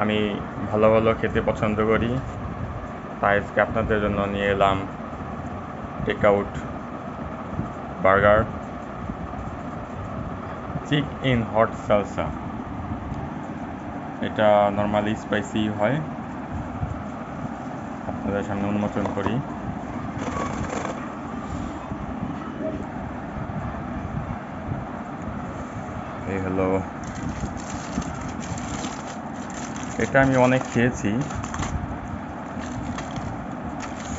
আমি ভালো ভালো খেতে পছন্দ করি, তাই আজকে আপনাদের জন্য নিয়ে এলাম take out burger chick in hot salsa. এটা নর্মালি স্পাইসি হয়। আপনাদের সামনে উন্মোচন করি। এই হলো, এটা আমি অনেক খেয়েছি।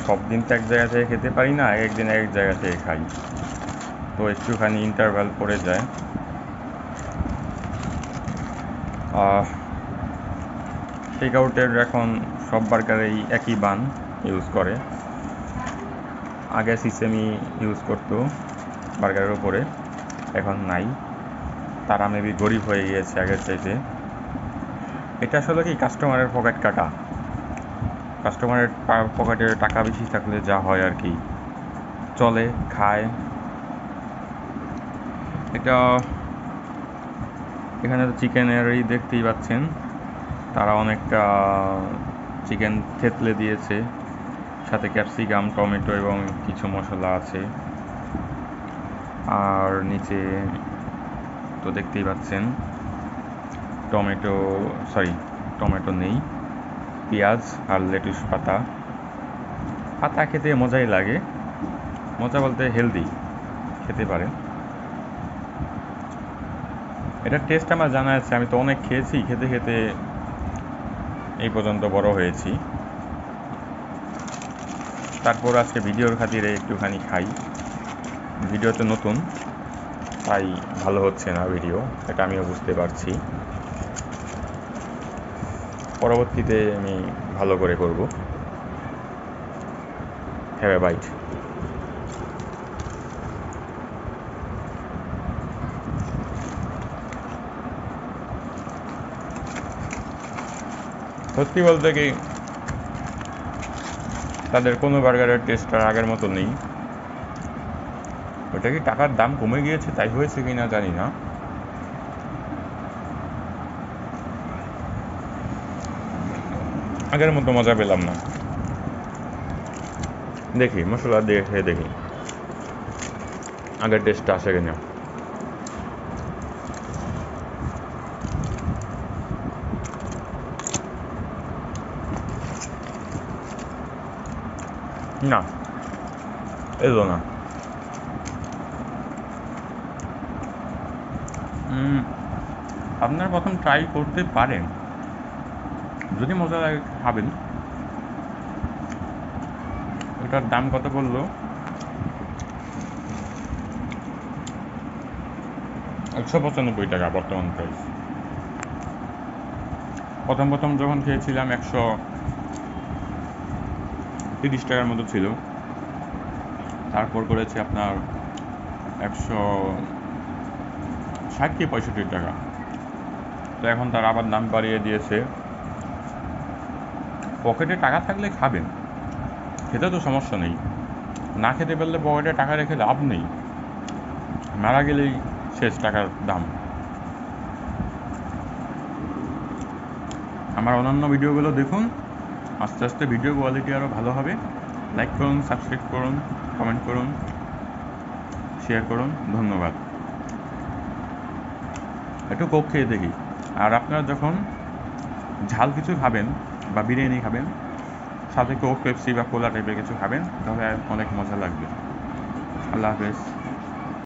সব দিন তো এক জায়গা থেকে খেতে পারি না, একদিন এক জায়গা থেকে খাই, তো একটুখানি ইন্টারভ্যাল পড়ে যায়। টেক আউটের এখন সব বার্গারেই একই বান ইউজ করে। আগে সিসেমি ইউজ করতো বার্গারের উপরে, এখন নাই। তারা মেবি গরিব হয়ে গিয়েছে আগের চাইতে। এটা আসলে কি কাস্টমারের পকেট কাটা, কাস্টমারের পকেটে টাকা বেশি থাকলে যা হয় আর কি, চলে খায়। এটা এখানে তো চিকেনেরই দেখতেই পাচ্ছেন, তারা অনেকটা চিকেন থেতলে দিয়েছে, সাথে ক্যাপসিকাম, টমেটো এবং কিছু মশলা আছে। আর নিচে তো দেখতেই পাচ্ছেন টমেটো নেই, পেঁয়াজ আর লেটুস পাতা। পাতা খেতে মজাই লাগে, মজা বলতে হেলদি, খেতে পারেন। এটার টেস্ট আমার জানা আছে, আমি তো অনেক খেয়েছি, খেতে খেতে এই পর্যন্ত বড় হয়েছি। তারপর আজকে ভিডিওর খাতিরে একটুখানি খাই। ভিডিওতে নতুন, তাই ভালো হচ্ছে না ভিডিও, এটা আমিও বুঝতে পারছি। পরবর্তীতে আমি ভালো করে করব। Have a bite. সত্যি বলতে কি, তাদের কোনো বার্গারের টেস্ট আর আগের মতো নেই। ওটা কি টাকার দাম কমে গিয়েছে তাই হয়েছে কি না জানি না, আগের মতো মজা পেলাম না। দেখি মশলা দিয়ে খেয়ে দেখি আগের টেস্টটা আসে কিনা। না, এলো না। আপনারা প্রথম ট্রাই করতে পারেন, যদি মজা লাগে খাবেন। ওটার দাম কত বললো? 195 টাকা বর্তমান প্রাইস। প্রথম যখন খেয়েছিলাম 130 টাকার মতো ছিল, তারপর করেছে আপনার 160 কি 65 টাকা। তো এখন তার আবার দাম বাড়িয়ে দিয়েছে। পকেটে টাকা থাকলে খাবেন, খেতে তো সমস্যা নেই। না খেতে পারলে পকেটে টাকা রেখে লাভ নেই, মারা গেলেই শেষ টাকার দাম। আমার অন্যান্য ভিডিওগুলো দেখুন, আস্তে আস্তে ভিডিও কোয়ালিটি আরও ভালো হবে। লাইক করুন, সাবস্ক্রাইব করুন, কমেন্ট করুন, শেয়ার করুন। ধন্যবাদ। একটু কোক খেয়ে দেখি। আর আপনারা যখন ঝাল কিছু খাবেন বা বিরিয়ানি খাবেন, সাথে কোক, পেপসি বা কোলা টাইপের কিছু খাবেন, তাহলে অনেক মজা লাগবে। আল্লাহ হাফেজ।